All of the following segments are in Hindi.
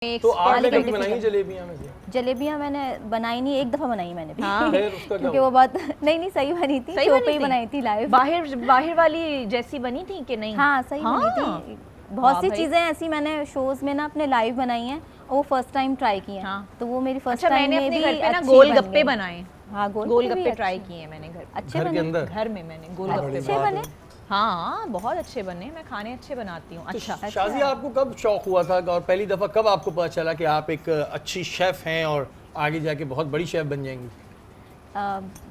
तो आपने कभी बनाई जलेबियां में से? जलेबियां मैंने बनाई नहीं, एक दफा बनाई मैंने भी। हाँ। फिर उसका क्योंकि वो बात नहीं सही बनी थी, शो पे ही बनाई थी लाइव। बाहर वाली जैसी बनी थी कि नहीं? हाँ सही बनी थी। बहुत सी चीजें ऐसी मैंने शोज में ना अपने लाइव बनाई हैं और वो फर्स्ट टाइम ट्राई की हैं। हाँ। तो वो मेरी फर्स्ट अच्छा, टाइम मैंने में अपने भी घर पे ना अच्छी गोलगप्पे बन गई। बनाए। हाँ गोलगप्पे ट्राई किए हैं मैंने घर पे। अच्छे घर के बने? अंदर? घर में मैंने अच्छे गोलगप्पे बने? हाँ बहुत अच्छे बने, मैं खाने अच्छे बनाती हूँ। अच्छा शाज़िया, आपको कब शौक हुआ था और पहली दफ़ा कब आपको पता चला कि आप एक अच्छी शेफ़ हैं और आगे जाके बहुत बड़ी शेफ़ बन जाएंगी?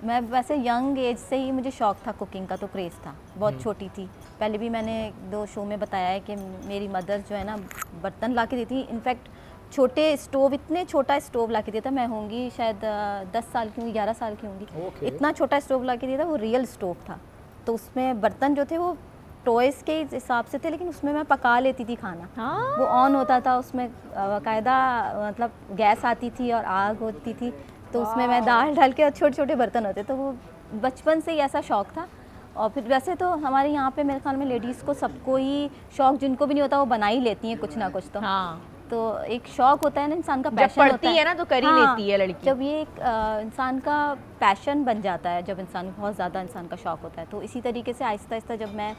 मैं वैसे यंग एज से ही मुझे शौक था, कुकिंग का तो क्रेज़ था, बहुत छोटी थी। पहले भी मैंने 2 शो में बताया है कि मेरी मदर जो है ना बर्तन ला के देती थी। इनफैक्ट छोटे स्टोव, इतने छोटा स्टोव ला के दिया था। मैं होंगी शायद 10 साल की होंगी, 11 साल की होंगी। इतना छोटा स्टोव ला के दिया था, वो रियल स्टोव था। तो उसमें बर्तन जो थे वो टॉयज़ के हिसाब से थे, लेकिन उसमें मैं पका लेती थी खाना। हाँ। वो ऑन होता था, उसमें बाकायदा मतलब गैस आती थी और आग होती थी, तो उसमें मैं दाल डाल के, और छोटे छोटे बर्तन होते, तो वो बचपन से ही ऐसा शौक़ था। और फिर वैसे तो हमारे यहाँ पे मेरे ख्याल में लेडीज़ को सबको ही शौक़, जिनको भी नहीं होता वो बना ही लेती हैं कुछ ना कुछ। तो हाँ, तो एक शौक़ होता है ना, इंसान का जब पैशन पढ़ती होता है ना तो कर ही लेती है लड़की। जब ये एक इंसान का पैशन बन जाता है, जब इंसान बहुत ज़्यादा इंसान का शौक़ होता है, तो इसी तरीके से आहिस्ता आहिस्ता जब मैं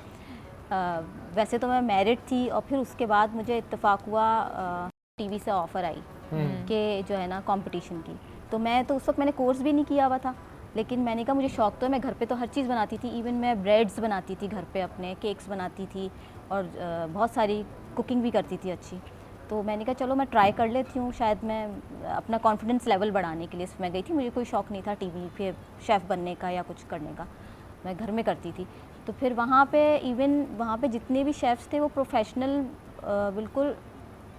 वैसे तो मैं मैरिड थी और फिर उसके बाद मुझे इत्तेफाक हुआ टीवी से ऑफ़र आई कि जो है ना कंपटीशन की। तो मैं तो उस वक्त मैंने कोर्स भी नहीं किया हुआ था, लेकिन मैंने कहा मुझे शौक़ तो है, मैं घर पे तो हर चीज़ बनाती थी। इवन मैं ब्रेड्स बनाती थी घर पे, अपने केक्स बनाती थी और बहुत सारी कुकिंग भी करती थी अच्छी। तो मैंने कहा चलो मैं ट्राई कर लेती हूँ, शायद मैं अपना कॉन्फिडेंस लेवल बढ़ाने के लिए मैं गई थी। मुझे कोई शौक़ नहीं था टीवी पे शेफ़ बनने का या कुछ करने का, मैं घर में करती थी। तो फिर वहाँ पे जितने भी शेफ़्स थे वो प्रोफेशनल, बिल्कुल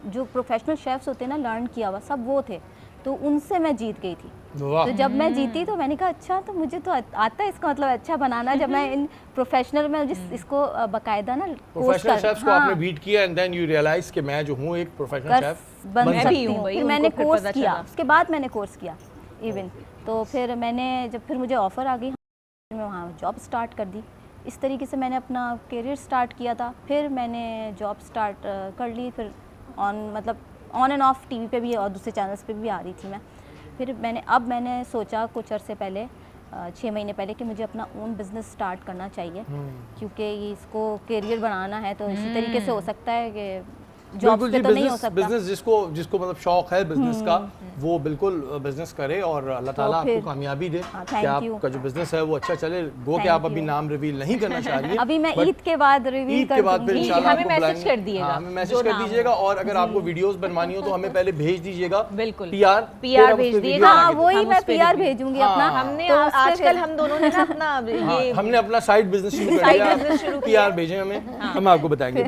जो प्रोफेशनल शेफ़्स होते हैं ना, लर्न किया हुआ, सब वो थे। तो उनसे मैं जीत गई थी। तो जब मैं जीती तो मैंने कहा अच्छा, तो मुझे तो आता है इसका मतलब अच्छा बनाना। जब मैं इन प्रोफेशनल में इसको बाकायदा ना प्रोफेशनल शेफ्स को आपने बीट किया एंड देन यू रियलाइज कि मैं जो हूँ एक प्रोफेशनल शेफ बन सकती हूँ। फिर मैंने कोर्स किया, उसके बाद मैंने कोर्स किया इवन। तो फिर फिर मुझे ऑफ़र आ गई, मैं वहाँ जॉब स्टार्ट कर दी। इस तरीके से मैंने अपना करियर स्टार्ट किया था। फिर मैंने जॉब स्टार्ट कर ली, फिर ऑन एंड ऑफ टीवी पे भी और दूसरे चैनल्स पे भी आ रही थी मैं। फिर मैंने सोचा कुछ अरसे पहले, 6 महीने पहले, कि मुझे अपना ओन बिज़नेस स्टार्ट करना चाहिए, क्योंकि इसको करियर बनाना है। तो इसी तरीके से हो सकता है कि जॉब पे तो नहीं हो सकता। बिजनेस जिसको मतलब शौक है बिजनेस का, वो बिल्कुल बिजनेस करे और अल्लाह ताला आपको कामयाबी दे कि आपका जो बिजनेस है वो अच्छा चले। गो कि आप अभी नाम रिवील नहीं करना चाह रही हैं, अभी मैं ईद के बाद रिवील कर दूंगी। इंशाल्लाह हमें मैसेज कर दिएगा, हमें मैसेज कर दीजिएगा। और अगर आपको वीडियोस बनवानी हो तो हमें पहले भेज दीजिएगा। बिल्कुल, पीआर भेज दिएगा। हाँ, वही मैं पीआर भेजूंगी अपना। हमने आजकल हम दोनों ने ना अपना हमने अपना साइड बिजनेस शुरू कर दिया। पीआर भेजें हमें, हम आपको बताएंगे।